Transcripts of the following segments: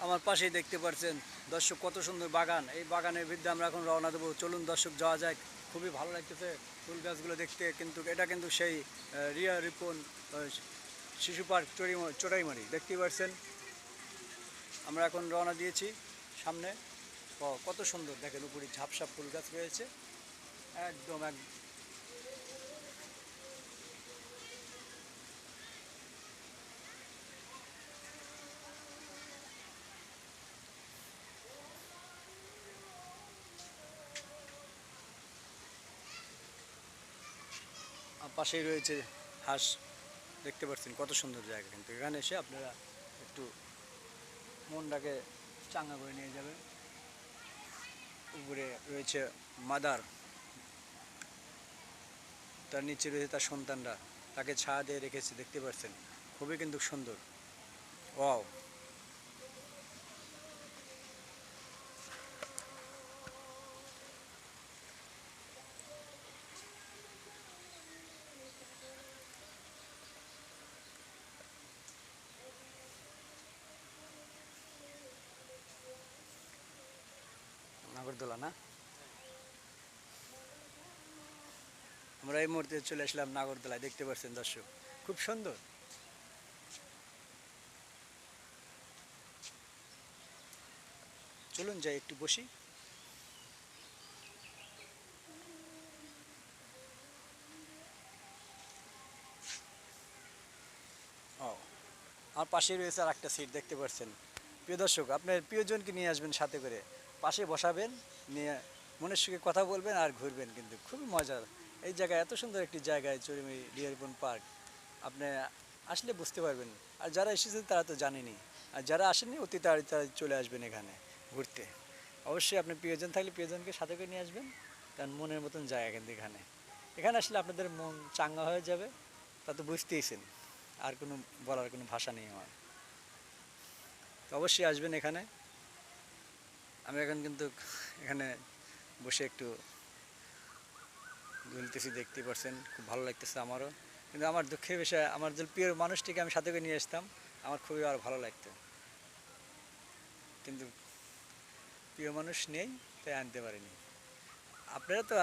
আমার পাশেই দেখতে পাচ্ছেন দর্শক কত সুন্দর বাগান। এই বাগানের বিরুদ্ধে আমরা এখন রওনা দেবো। চলুন দর্শক যাওয়া যায়। খুবই ভালো লাগতেছে ফুল গাছগুলো দেখতে। কিন্তু এটা কিন্তু সেই রিয়া রিপন শিশু পার্ক চোরাইমারি দেখতেই পাচ্ছেন। আমরা এখন রওনা দিয়েছি সামনে। কত সুন্দর দেখেন, উপরে ঝাপসা ফুল গাছ রয়েছে একদম পাশেই রয়েছে হাঁস দেখতে পাচ্ছেন। কত সুন্দর জায়গা, কিন্তু এখানে এসে আপনারা একটু মনটাকে চাঙ্গা করে নিয়ে যাবেন। উপরে রয়েছে মাদার, তার নিচে রয়েছে তার সন্তানরা, তাকে ছায়া দিয়ে রেখেছে দেখতে পাচ্ছেন। খুবই কিন্তু সুন্দর। ওয়াও, নাগরদোলা না? আমরা এই মুহূর্তে চলে আসলাম নাগরদোলায়, দেখতে পাচ্ছেন দর্শক, খুব সুন্দর। চলুন যাই, একটু বসি। ও, আমার পাশেই রয়েছে আর একটা সিট দেখতে পাচ্ছেন। প্রিয় দর্শক, আপনার প্রিয়জনকে নিয়ে আসবেন সাথে করে, পাশে বসাবেন, নিয়ে মনের সুখে কথা বলবেন আর ঘুরবেন। কিন্তু খুবই মজার এই জায়গায়, এত সুন্দর একটি জায়গায় চরিমারি ডিয়ারবন পার্ক। আপনি আসলে বুঝতে পারবেন। আর যারা এসেছেন তারা তো জানেনই, আর যারা আসেননি অতি তাড়াতাড়ি চলে আসবেন এখানে ঘুরতে। অবশ্যই আপনার প্রিয়জন থাকলে প্রিয়জনকে সাথে করে নিয়ে আসবেন, কারণ মনের মতন জায়গা কিন্তু এখানে। এখানে আসলে আপনাদের মন চাঙ্গা হয়ে যাবে, তা তো বুঝতেইছেন। আর কোনো বলার কোনো ভাষা নেই আমার। তো অবশ্যই আসবেন এখানে। আমি এখন কিন্তু এখানে বসে একটু দুলতেছি, দেখতে পাচ্ছেন, খুব ভালো লাগতেছে আমারও। কিন্তু আমার দুঃখের বিষয়, আমার যে প্রিয় মানুষটিকে আমি সাথে করে নিয়ে আসতাম, আমার খুবই আর ভালো লাগতো। কিন্তু প্রিয় মানুষ নেই, তাই আনতে পারিনি। আপনারা তো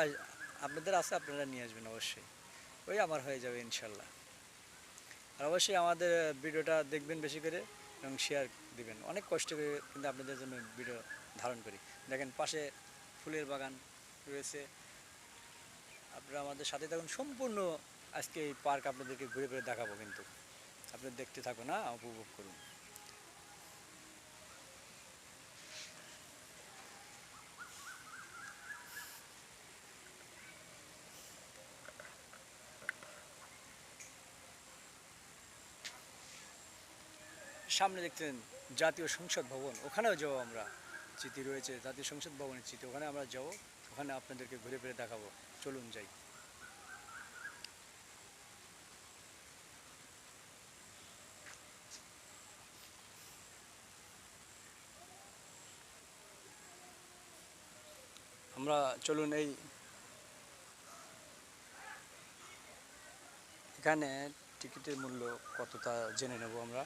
আপনাদের আছে, আপনারা নিয়ে আসবেন অবশ্যই। ওই আমার হয়ে যাবে ইনশাল্লাহ। আর অবশ্যই আমাদের ভিডিওটা দেখবেন বেশি করে এবং শেয়ার দিবেন। অনেক কষ্ট করে কিন্তু আপনাদের জন্য ভিডিও ধারণ করি। দেখেন পাশে ফুলের বাগান রয়েছে। আপনারা আমাদের সাথে থাকুন সম্পূর্ণ। আজকে এই পার্ক আপনাদেরকে ঘুরে ঘুরে দেখাবো, কিন্তু আপনারা দেখতে থাকুন, না উপভোগ করুন। সামনে দেখতেন জাতীয় সংসদ ভবন, ওখানেও যাবো আমরা। চিঠি রয়েছে জাতীয় সংসদ ভবনের চিঠি, ওখানে আমরা যাবো। ওখানে আপনাদেরকে ঘুরে ফিরে দেখাবো। চলুন যাই। আমরা চলুন এখানে টিকিটের মূল্য কত তা জেনে নেব আমরা।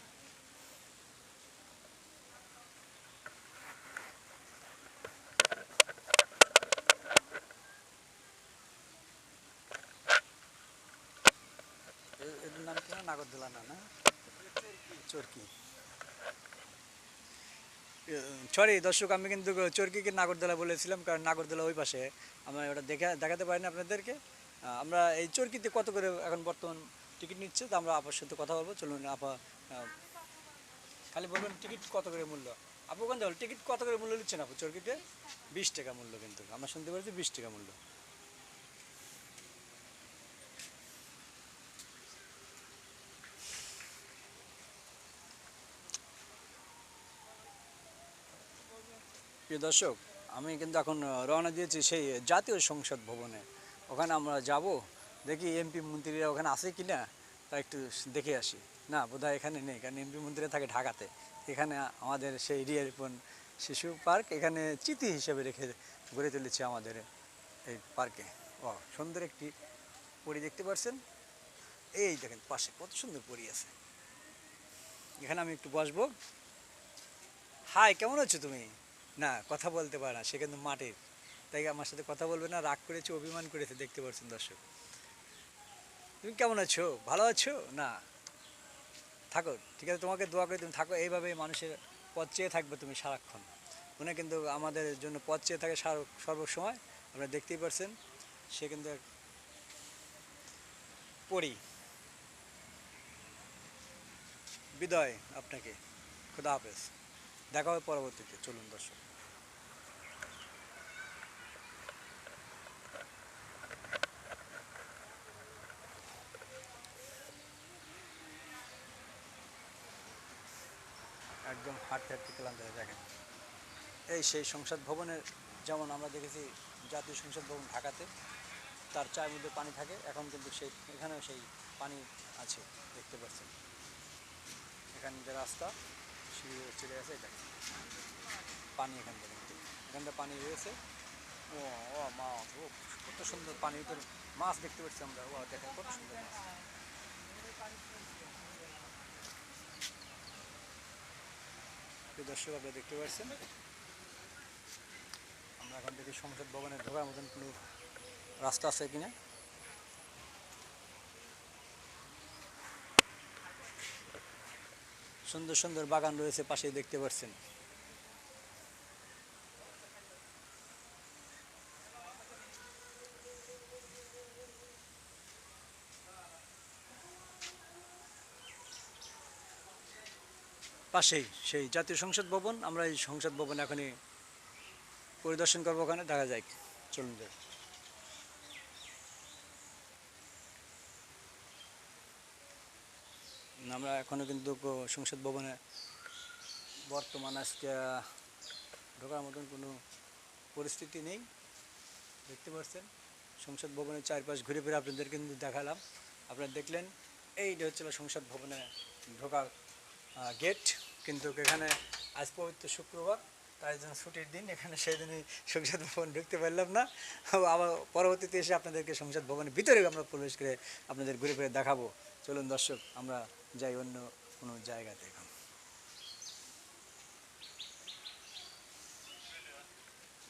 এটার নাম কি? নাগরদোলা না, না চরকি। সরি দর্শক, আমি কিন্তু চরকিকে নাগরদোলা বলেছিলাম, কারণ নাগরদোলা ওই পাশে। আমরা ওটা দেখাতে পারি না আপনাদেরকে। আমরা এই চরকিতে কত করে এখন বর্তমান টিকিট নিচ্ছে, তো আমরা আপার সাথে কথা বলবো। চলুন আপা, খালি বলবেন টিকিট কত করে মূল্য। আপু ওখান থেকে টিকিট কত করে মূল্য নিচ্ছেন আপু চরকিতে? 20 টাকা মূল্য, কিন্তু আমরা শুনতে পাচ্ছি 20 টাকা মূল্য। প্রিয় দর্শক, আমি কিন্তু এখন রওনা দিয়েছি সেই জাতীয় সংসদ ভবনে। ওখানে আমরা যাব, দেখি এমপি মন্ত্রীরা ওখানে আছে কি না, তা একটু দেখে আসি। না, বোধহয় এখানে নেই, কারণ এমপি মন্ত্রীরা থাকে ঢাকাতে। এখানে আমাদের সেই রিয়ারিপন শিশু পার্ক, এখানে স্মৃতি হিসেবে রেখে গড়ে তুলেছে আমাদের এই পার্কে। ও, সুন্দর একটি পরী দেখতে পাচ্ছেন। এই দেখেন পাশে কত সুন্দর পরী আছে। এখানে আমি একটু বসবো, হাই, কেমন আছো তুমি? না, কথা বলতে পারে না, সে কিন্তু মাটির। তাই আমার সাথে কথা বলবে না, রাগ করেছে, অভিমান করেছে, দেখতে পাচ্ছেন দর্শক। তুমি কেমন আছো? ভালো আছো? না, থাকো, ঠিক আছে, তোমাকে দোয়া করে তুমি থাকো এইভাবে, মানুষের পথ চেয়ে থাকবে তুমি সারাক্ষণ। উনি কিন্তু আমাদের জন্য পথ চেয়ে থাকে সর্বসময়। আপনারা দেখতেই পাচ্ছেন, সে কিন্তু এক পড়ি। বিদায় আপনাকে, খুদা হাফেজ। দেখা হবে পরবর্তীতে, চলুন দর্শক। একদম হাঁটতে হাঁটতে ক্লান্ত হয়ে দেখেন, এই সেই সংসদ ভবনের, যেমন আমরা দেখেছি জাতীয় সংসদ ভবন ঢাকাতে, তার চায়ের মধ্যে পানি থাকে, এখন কিন্তু সেই এখানেও সেই পানি আছে, দেখতে পাচ্ছেন। এখানে যে রাস্তা সিঁড়ি হয়ে চলে গেছে, এটা পানি এখান থেকে, এখানটা পানি রয়েছে। ও, ও মা, ও কত সুন্দর পানির ভিতরে মাছ দেখতে পাচ্ছি আমরা, ও দেখেন কত সুন্দর মাছ। প্রিয় দর্শক, আপনারা দেখতে পাচ্ছেন, আমরা এখন দেখি সংসদ ভবনে ঢোকার মতন কোনো রাস্তা আছে কিনা। সুন্দর সুন্দর বাগান রয়েছে পাশেই, দেখতে পাচ্ছেন। পাশেই সেই জাতীয় সংসদ ভবন, আমরা এই সংসদ ভবন এখনই পরিদর্শন করবো, ওখানে দেখা যায়, চলুন যাই। আমরা এখনও কিন্তু সংসদ ভবনে বর্তমান আজকে ঢোকার মতন কোনো পরিস্থিতি নেই, দেখতে পাচ্ছেন। সংসদ ভবনের চারপাশ ঘুরে ফিরে আপনাদের কিন্তু দেখালাম, আপনারা দেখলেন। এইটা হচ্ছিল সংসদ ভবনে ঢোকার গেট। কিন্তু এখানে আজ পবিত্র শুক্রবার, তাই জন্য ছুটির দিন, এখানে সেই দিনই সংসদ ভবন ঢুকতে পারলাম না। আবার পরবর্তীতে এসে আপনাদেরকে সংসদ ভবনের ভিতরে আমরা প্রবেশ করে আপনাদের ঘুরে ফিরে দেখাবো। চলুন দর্শক, আমরা যাই অন্য কোনো জায়গাতে। এখন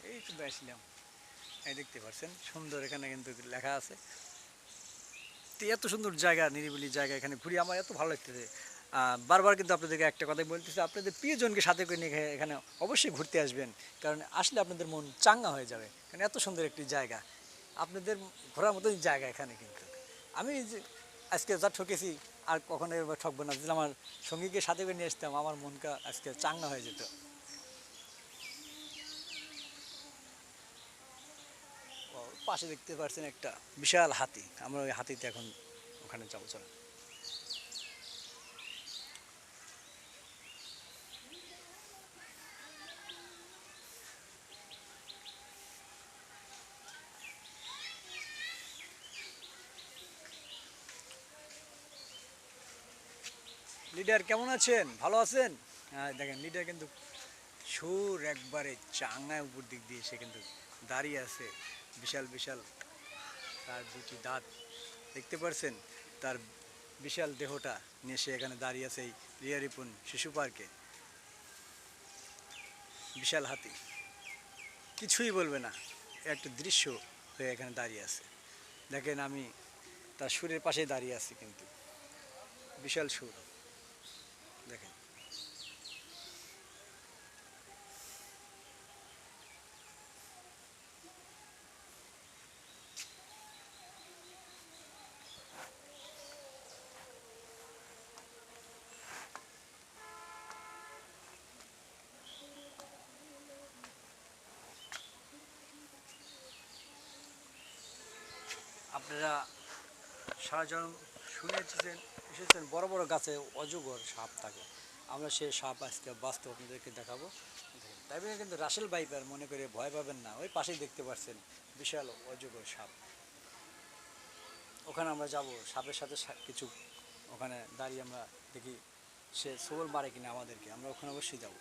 এই তো আসলাম, এই দেখতে পাচ্ছেন সুন্দর, এখানে কিন্তু লেখা আছে। তো এত সুন্দর জায়গা, নিরিবিলি জায়গা, এখানে ঘুরে আমার এত ভালো লাগতেছে। বারবার কিন্তু আপনাদেরকে একটা কথাই বলতেছি, আপনাদের প্রিয়জনকে সাথে করে নিয়ে এখানে অবশ্যই ঘুরতে আসবেন, কারণ আসলে আপনাদের মন চাঙ্গা হয়ে যাবে, কারণ এত সুন্দর একটি জায়গা, আপনাদের ঘোরার মতোই জায়গা এখানে। কিন্তু আমি যে আজকে যা ঠকেছি, আর কখনো এবার ঠকবো না, যদি আমার সঙ্গীকে সাথে করে নিয়ে আসতাম, আমার মনটা আজকে চাঙ্গা হয়ে যেত। ও, পাশে দেখতে পাচ্ছেন একটা বিশাল হাতি, আমরা ওই হাতিতে এখন ওখানে যাবো, চলো। লিডার কেমন আছেন? ভালো আছেন? হ্যাঁ, দেখেন লিডার কিন্তু সুর একবারে চাঙ্গায়, উপর দিক দিয়ে সে কিন্তু দাঁড়িয়ে আছে। বিশাল বিশাল তার দুটি দাঁত, দেখতে পারছেন, তার বিশাল দেহটা নিয়ে সে এখানে দাঁড়িয়ে আছে এই রিয়ারিপুন শিশু পার্কে। বিশাল হাতি, কিছুই বলবে না, একটা দৃশ্য হয়ে এখানে দাঁড়িয়ে আছে। দেখেন, আমি তার সুরের পাশে দাঁড়িয়ে আছি, কিন্তু বিশাল সুর, দেখেন। আপনারা সারা জন শুনে এসেছেন বড় বড় গাছে অজগর সাপ থাকে, আমরা সেই সাপ আজকে বাস্তব আপনাদেরকে দেখাবো। তাই বলে কিন্তু রাসেল ভাইপার মনে করে ভয় পাবেন না, ওই পাশেই দেখতে পাচ্ছেন বিশাল অজগর সাপ, ওখানে আমরা যাব। সাপের সাথে কিছু ওখানে দাঁড়িয়ে আমরা দেখি সে সবল মারে কিনা আমাদেরকে, আমরা ওখানে অবশ্যই যাব।